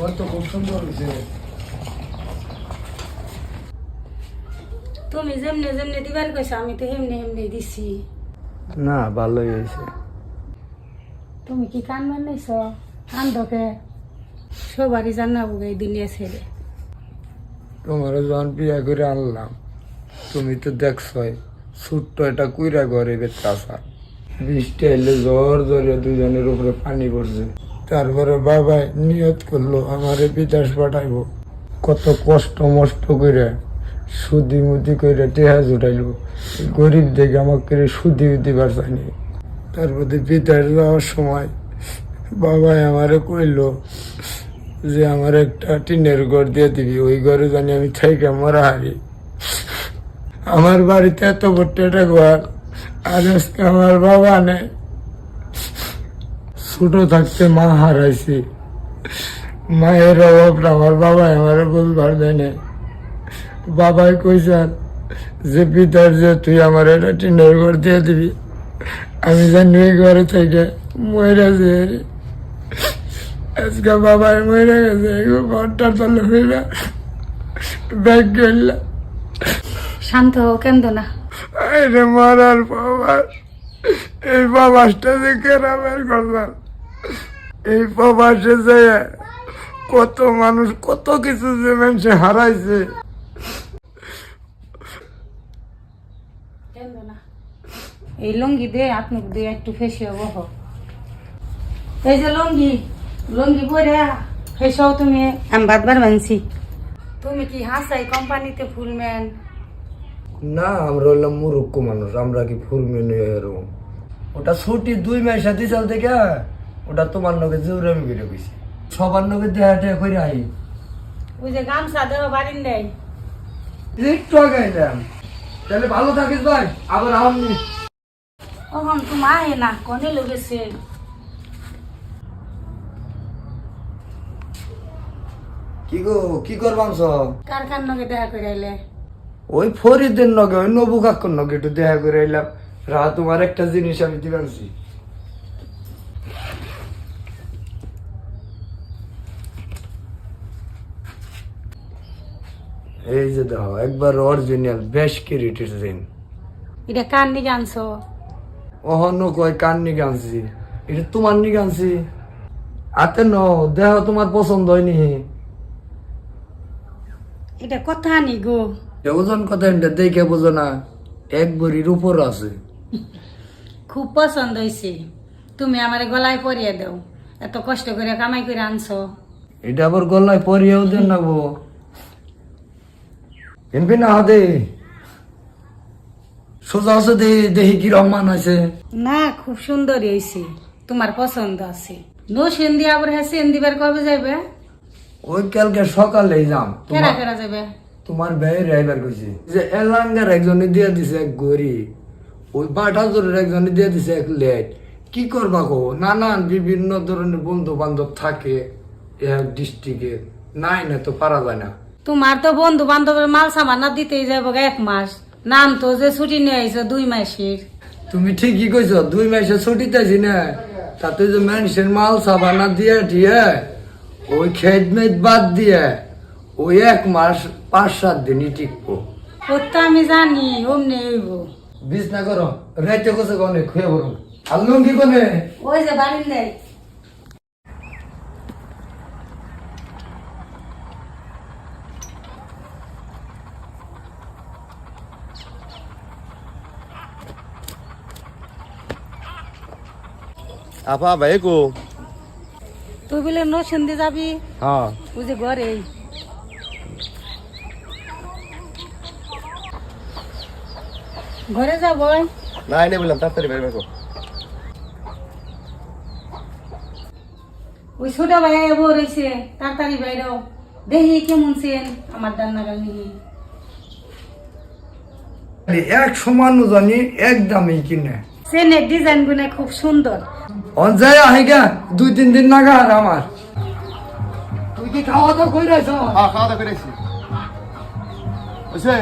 ঘর তো খুব সুন্দর হয়েছে। তুমি যেমনি যেমনি দিবার কইছো আমি তো হেমনি হেমনি দিছি। না ভালোই হয়েছে। তুমি কি কান বানাইছ? কান্দকে সবারই জানাবো এই দুনিয়া ছেড়ে। তোমার যখন বিয়া করে আনলাম তুমি তো দেখছই ছোট্ট একটা কুইরা ঘরে বেচাছা, বৃষ্টি এলে জ্বর জ্বরে দুজনের উপরে পানি পড়ছে। তারপরে বাবাই নিয়ত করলো আমারে বিদেশ পাঠাইবো। কত কষ্ট মষ্ট করে সুদি মুদি করে টেহা জুটাইলো, গরিব দেখে আমাকে সুদি দিবার চাইনি। তারপরে বিদেশ যাওয়ার সময় বাবাই আমারে কইলো যে আমার একটা টিনের ঘর দিয়ে দিবি, ওই ঘরে জানি আমি থেকে মরা হারি। আমার বাড়িতে এত বড় একটা ঘর, আর আজকে আমার বাবা নেই। ছোট থাকতে মা হারাইছি, মায়ের অভাবটা আমার বাবা আমার বলবার দেয় না। বাবাই কইছেন যে পিতার যে তুই আমার একটা টিনের ঘর দিয়ে দিবি, আমি জানি ওই ঘরে থেকে মরে যে আজকে বাবাই মরে গেছে, ঘরটা চলে ফিরে ব্যাগ গেলাম। শান্ত হও, কেন্দ না। আরে মরার প্রবাস, এই প্রবাসটা যে কেনা বের করলাম, এই প্রবাসে যে কত মানুষ কত কিছু যে মানুষে হারাইছে। কেন্দ না। এই লুঙ্গি দিয়ে আপনাকে দিয়ে একটু ফেসিয়ে বহ। এই যে লুঙ্গি লুঙ্গি পরে ফেসাও তুমি। আমি বাদবার মানছি। তুমি কি হাসাই কোম্পানিতে ফুলম্যান? না, আমরা হইলাম মুরুক্ষ মানুষ, আমরা কি ফুল মেনু এরকম। ওটা ছুটি 2 মাস সাথে চাল থেকে ওটা তোমার নগে জোরে আমি বেরো গেছি, সবার নগে দেহা টেহা করে আই। ওই যে গামছা দেওয়া বাড়ির নেই, একটু আগে এলাম। তাহলে ভালো থাকিস ভাই, আবার আমি ওখান তুমি আহে না কনে লেগেছে। কি গো কি করবাম সব? কার কার নগে দেখা করে আইলে? ওই ফরিদের নগে ওই নবু কাকুর নগে একটু দেখা করে এলাম। তোমার একটা জিনিস আমি দিবাছি। এই যে দেখো একবার অরিজিনাল বেশ ক্যারেটের রিং। এটা কার নিকে আনছো? অহনো কয় কার নিকে আনছি, এটা তোমার নিকে আনছি। আতে ন দেহ তোমার পছন্দ হয়নি। এটা কথা নি গো? ওজন কথা এটা দেখে বোঝো না, 1 ভরির উপর আছে। খুব পছন্দ হয়েছে, তুমি আমার গলায় পরিয়ে দাও। এত কষ্ট করে কামাই করে আনছো। এটা আবার গলায় পরিয়েও দেন না গো, এমপি না হাতে সোজা আছে দেখি কি রহমান আছে না। খুব সুন্দর হয়েছে, তোমার পছন্দ আছে। নো সেন্দি আবার হ্যাঁ সেন্দিবার কবে যাবে? ওই কালকে সকালেই যাম। কেরা কেরা যাবে? তোমার ভাইয়ের রাইবার কইছে যে এলাঙ্গার একজনে দিয়ে দিছে 1 গড়ি, ওই বাটাজোরের একজনে দিয়ে দিছে 1 লেট। কি করবা গো, নানান বিভিন্ন ধরনের বন্ধু বান্ধব থাকে ডিস্ট্রিক্টে, নাই না তো পারা যায় না। তোমার তো বন্ধু বান্ধবের মাল সামান না দিতেই যাবো 1 মাস। নাম তো যে ছুটি নিয়ে আইছো 2 মাসের। তুমি ঠিকই কইছো, 2 মাসে ছুটিতে আছি না, তাতে যে মানুষের মাল সাবানা দিয়ে ঠিয়ে ওই খেদমেদ বাদ দিয়ে ওই 1 মাস 5-7 দিনই টিকবো। ওটা আমি জানি, অমনি হইব। বিষ না করো, রাইতে কোসে কোনে খুঁয়ে বলো। আর লুঙ্গি কোনে? ওই যে বাড়ির নেই। আপা ভাই কো? তুই বলে নো সন্ধে যাবি? হ্যাঁ ওই যে ঘরে। ঘরে যাবো। না এনে বললাম তাড়াতাড়ি ভাই ভাই কো। ওই ছোট ভাই বউ রয়েছে, তাড়াতাড়ি বাইরেও দেখি কেমন সেন আমার ডান্নাগাল নিয়ে। এক সমান জানি একদমই কিনে সেনের ডিজাইন গুলো খুব সুন্দর। অঞ্জয় আহিগা 2-3 দিন নাগা আর আমার। তুই কি খাওয়া দাওয়া কইরাছ? হ্যাঁ খাওয়া দাওয়া করেছি। বুঝছে?